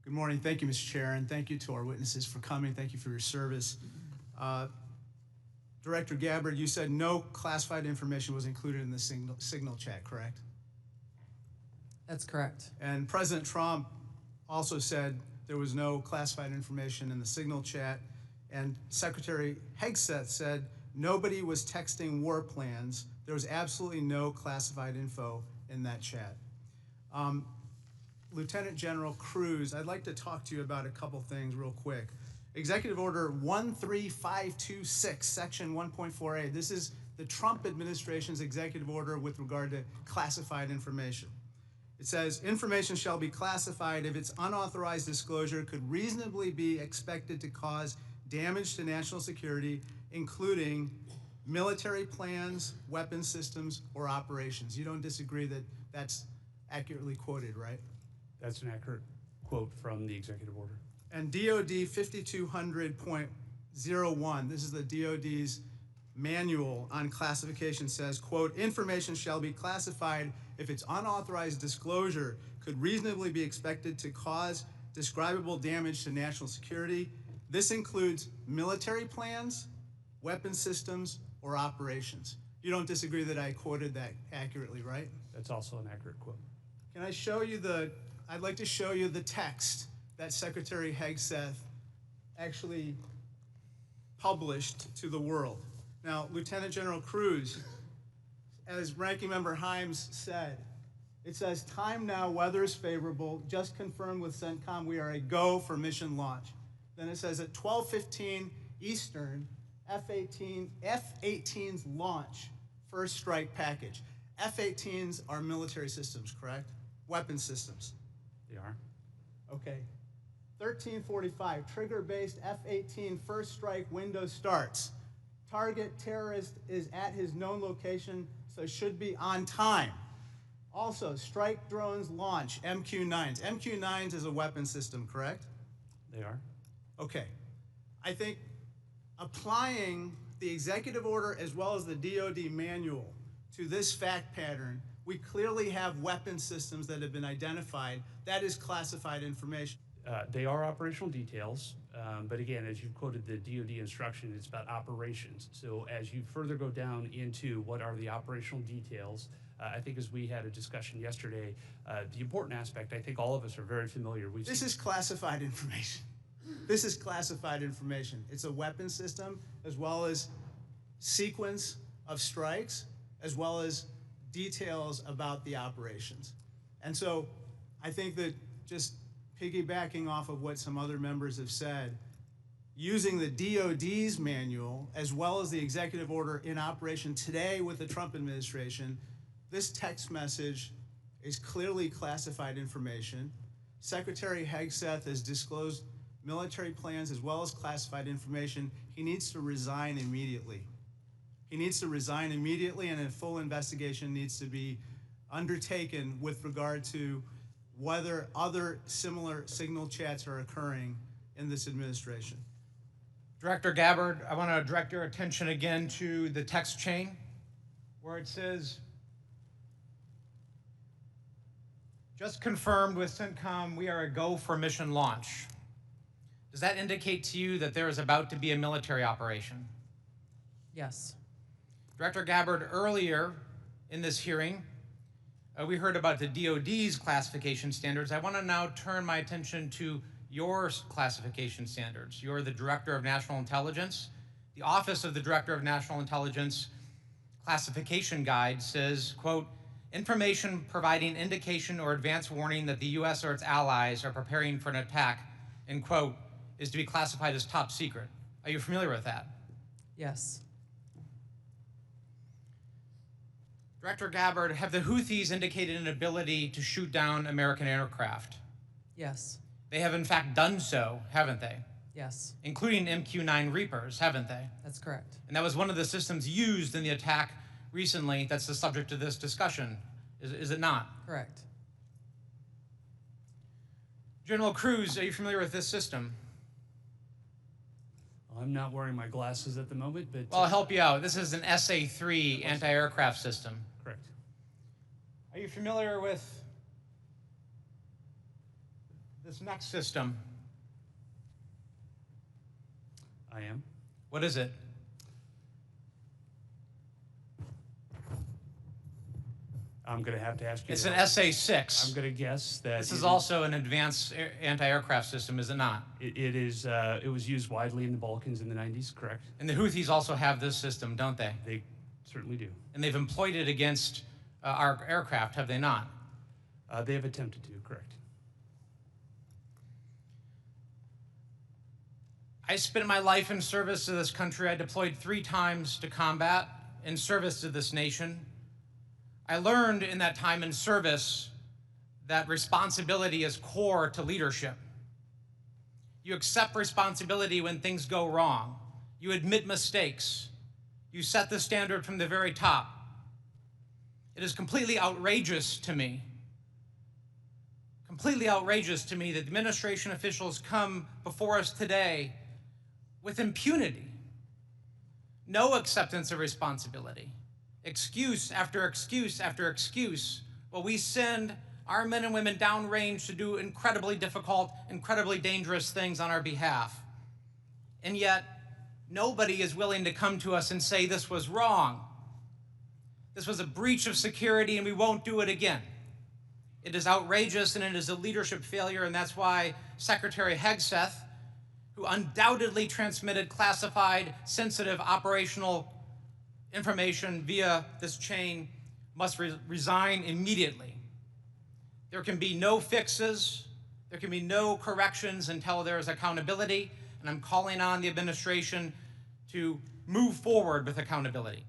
Good morning. Thank you, Mr. Chair, and thank you to our witnesses for coming. Thank you for your service. Director Gabbard, you said no classified information was included in the signal chat, correct? That's correct. And President Trump also said there was no classified information in the signal chat, and Secretary Hegseth said nobody was texting war plans. There was absolutely no classified info in that chat. Lieutenant General Cruz, I'd like to talk to you about a couple things real quick. Executive Order 13526, Section 1.4a. This is the Trump administration's executive order with regard to classified information. It says, information shall be classified if its unauthorized disclosure could reasonably be expected to cause damage to national security, including military plans, weapon systems, or operations. You don't disagree that that's accurately quoted, right? That's an accurate quote from the executive order. And DOD 5200.01, this is the DOD's manual on classification, says, quote, information shall be classified if its unauthorized disclosure could reasonably be expected to cause describable damage to national security. This includes military plans, weapon systems, or operations. You don't disagree that I quoted that accurately, right? That's also an accurate quote. Can I show you I'd like to show you the text that Secretary Hegseth actually published to the world. Now, Lieutenant General Cruz, as Ranking Member Himes said, it says, time now, weather is favorable, just confirmed with CENTCOM we are a go for mission launch. Then it says at 12:15 Eastern, F-18s launch first strike package. F-18s are military systems, correct? Weapon systems. They are. Okay. 1345, trigger-based F-18 first strike window starts. Target terrorist is at his known location, so should be on time. Also, strike drones launch, MQ-9s. MQ-9s is a weapon system, correct? They are. Okay. I think applying the executive order as well as the DOD manual to this fact pattern, we clearly have weapon systems that have been identified. That is classified information. They are operational details, but again, as you quoted the DoD instruction, it's about operations. So as you further go down into what are the operational details, I think as we had a discussion yesterday, the important aspect, I think all of us are very familiar. This is classified information. This is classified information. It's a weapon system as well as sequence of strikes as well as details about the operations. And so I think that just piggybacking off of what some other members have said, using the DOD's manual as well as the executive order in operation today with the Trump administration, this text message is clearly classified information. Secretary Hegseth has disclosed military plans as well as classified information. He needs to resign immediately. He needs to resign immediately, and a full investigation needs to be undertaken with regard to whether other similar signal chats are occurring in this administration. Director Gabbard, I want to direct your attention again to the text chain where it says, just confirmed with CENTCOM we are a go for mission launch. Does that indicate to you that there is about to be a military operation? Yes. Director Gabbard, earlier in this hearing, we heard about the DOD's classification standards. I want to now turn my attention to your classification standards. You're the Director of National Intelligence. The Office of the Director of National Intelligence classification guide says, quote, information providing indication or advance warning that the U.S. or its allies are preparing for an attack, end quote, is to be classified as top secret. Are you familiar with that? Yes. Director Gabbard, have the Houthis indicated an ability to shoot down American aircraft? Yes. They have in fact done so, haven't they? Yes. Including MQ-9 Reapers, haven't they? That's correct. And that was one of the systems used in the attack recently that's the subject of this discussion, is it not? Correct. General Cruz, are you familiar with this system? I'm not wearing my glasses at the moment, but... Well, I'll help you out. This is an SA-3 anti-aircraft system. Correct. Are you familiar with This next system, I am. what is it? I'm going to have to ask you. It's to an help. SA-6. I'm going to guess that This is also an advanced anti-aircraft system, is it not? it is. It was used widely in the Balkans in the 90s, correct? And the Houthis also have this system, don't they? They certainly do. And they've employed it against our aircraft, have they not? They have attempted to, correct? I spent my life in service to this country. I deployed 3 times to combat in service to this nation. I learned in that time in service that responsibility is core to leadership. You accept responsibility when things go wrong. You admit mistakes. You set the standard from the very top. It is completely outrageous to me that administration officials come before us today with impunity, no acceptance of responsibility, excuse after excuse after excuse, while we send our men and women downrange to do incredibly difficult, incredibly dangerous things on our behalf. And yet, nobody is willing to come to us and say this was wrong. This was a breach of security and we won't do it again. It is outrageous and it is a leadership failure, and that's why Secretary Hegseth, who undoubtedly transmitted classified, sensitive operational information via this chain, must resign immediately. There can be no fixes, there can be no corrections until there is accountability, and I'm calling on the administration to move forward with accountability.